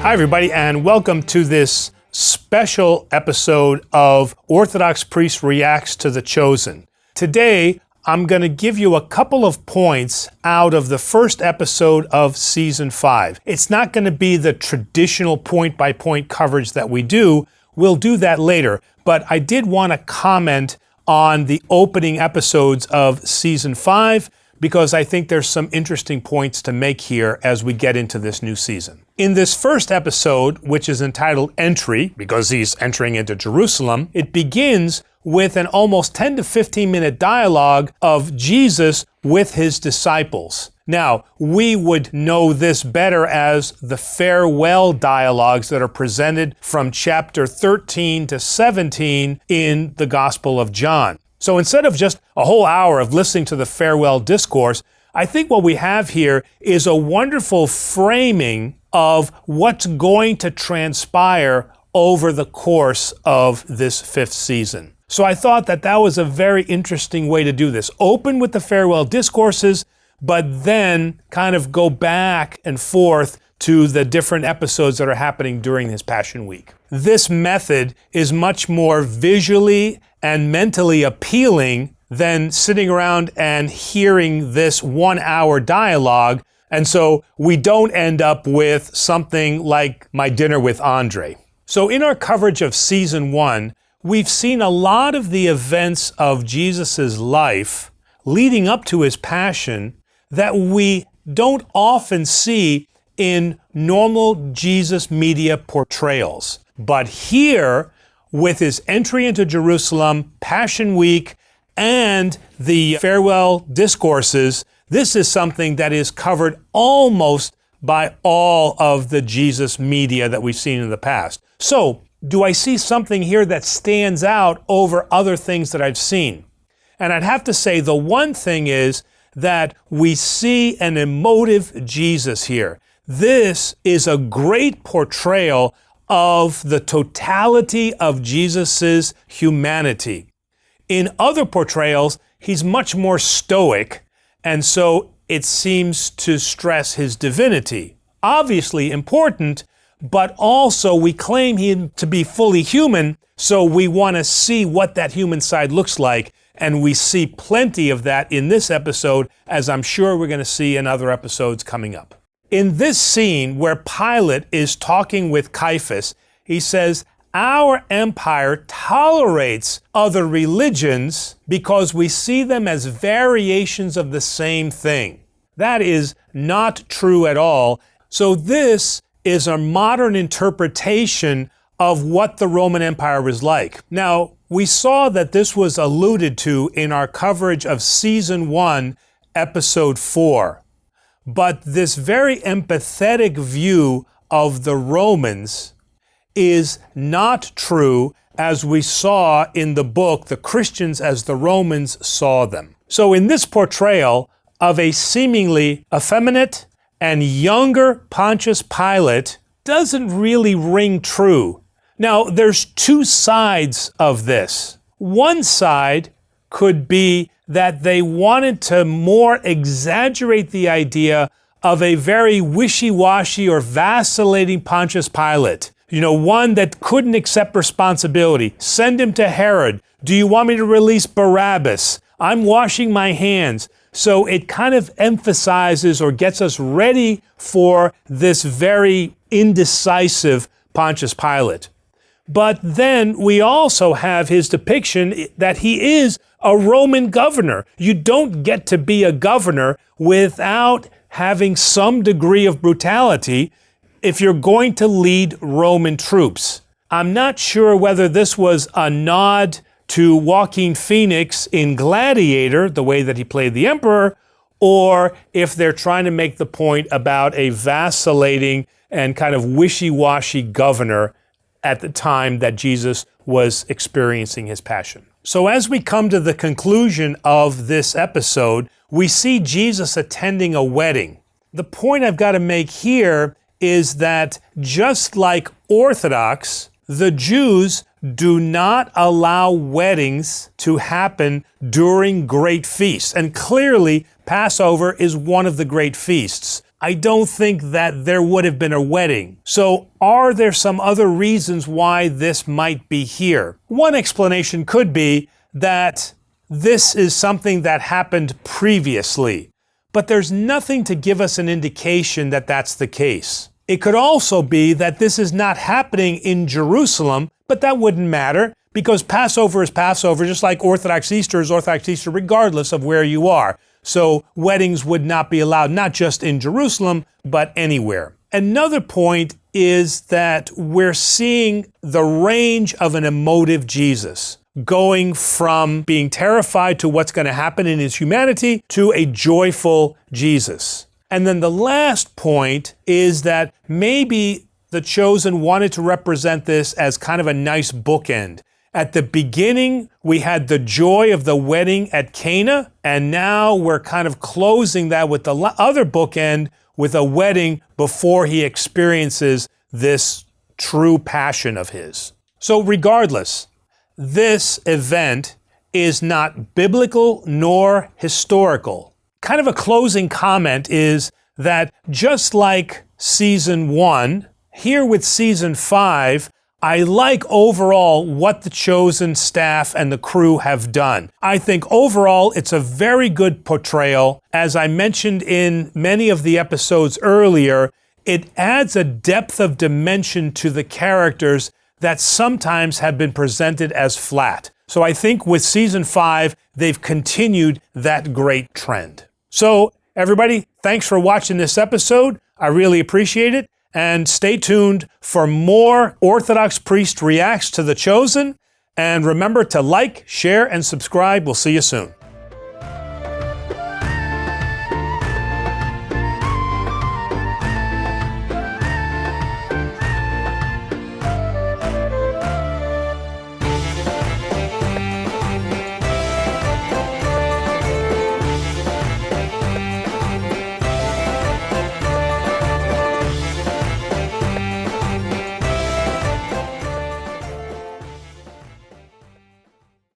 Hi, everybody, and welcome to this special episode of Orthodox Priest Reacts to the Chosen. Today, I'm going to give you a couple of points out of the first episode of Season 5. It's not going to be the traditional point-by-point coverage that we do. We'll do that later. But I did want to comment on the opening episodes of Season 5 because I think there's some interesting points to make here as we get into this new season. In this first episode, which is entitled Entry, because he's entering into Jerusalem, it begins with an almost 10 to 15 minute dialogue of Jesus with his disciples. Now, we would know this better as the farewell dialogues that are presented from chapter 13 to 17 in the Gospel of John. So instead of just a whole hour of listening to the farewell discourse, I think what we have here is a wonderful framing of what's going to transpire over the course of this fifth season. So I thought that that was a very interesting way to do this. Open with the farewell discourses, but then kind of go back and forth to the different episodes that are happening during this Passion Week. This method is much more visually and mentally appealing than sitting around and hearing this 1 hour dialogue. And so we don't end up with something like My Dinner with Andre. So in our coverage of Season 1, we've seen a lot of the events of Jesus' life leading up to his passion that we don't often see in normal Jesus media portrayals. But here, with his entry into Jerusalem, Passion Week, and the farewell discourses, this is something that is covered almost by all of the Jesus media that we've seen in the past. So, do I see something here that stands out over other things that I've seen? And I'd have to say the one thing is that we see an emotive Jesus here. This is a great portrayal of the totality of Jesus's humanity. In other portrayals, he's much more stoic, and so it seems to stress his divinity. Obviously important, but also we claim him to be fully human, so we want to see what that human side looks like, and we see plenty of that in this episode, as I'm sure we're going to see in other episodes coming up. In this scene where Pilate is talking with Caiaphas, he says, "Our empire tolerates other religions because we see them as variations of the same thing." That is not true at all. So this is a modern interpretation of what the Roman Empire was like. Now, we saw that this was alluded to in our coverage of Season 1, Episode 4. But this very empathetic view of the Romans is not true as we saw in the book, The Christians as the Romans Saw Them. So in this portrayal of a seemingly effeminate and younger Pontius Pilate doesn't really ring true. Now, there's two sides of this. One side could be that they wanted to more exaggerate the idea of a very wishy-washy or vacillating Pontius Pilate. One that couldn't accept responsibility. Send him to Herod. Do you want me to release Barabbas? I'm washing my hands. So it kind of emphasizes or gets us ready for this very indecisive Pontius Pilate. But then we also have his depiction that he is a Roman governor. You don't get to be a governor without having some degree of brutality if you're going to lead Roman troops. I'm not sure whether this was a nod to Joaquin Phoenix in Gladiator, the way that he played the emperor, or if they're trying to make the point about a vacillating and kind of wishy-washy governor at the time that Jesus was experiencing his passion. So as we come to the conclusion of this episode, we see Jesus attending a wedding. The point I've got to make here is that just like Orthodox, the Jews do not allow weddings to happen during great feasts. And clearly, Passover is one of the great feasts. I don't think that there would have been a wedding. So are there some other reasons why this might be here? One explanation could be that this is something that happened previously, but there's nothing to give us an indication that that's the case. It could also be that this is not happening in Jerusalem, but that wouldn't matter because Passover is Passover, just like Orthodox Easter is Orthodox Easter, regardless of where you are. So weddings would not be allowed, not just in Jerusalem, but anywhere. Another point is that we're seeing the range of an emotive Jesus, going from being terrified to what's going to happen in his humanity to a joyful Jesus. And then the last point is that maybe the Chosen wanted to represent this as kind of a nice bookend. At the beginning, we had the joy of the wedding at Cana, and now we're kind of closing that with the other bookend with a wedding before he experiences this true passion of his. So regardless, this event is not biblical nor historical. Kind of a closing comment is that just like season 1, here with season 5, I like overall what the Chosen staff and the crew have done. I think overall it's a very good portrayal. As I mentioned in many of the episodes earlier, it adds a depth of dimension to the characters that sometimes have been presented as flat. So I think with season 5, they've continued that great trend. So everybody, thanks for watching this episode. I really appreciate it. And stay tuned for more Orthodox Priest Reacts to the Chosen. And remember to like, share, and subscribe. We'll see you soon.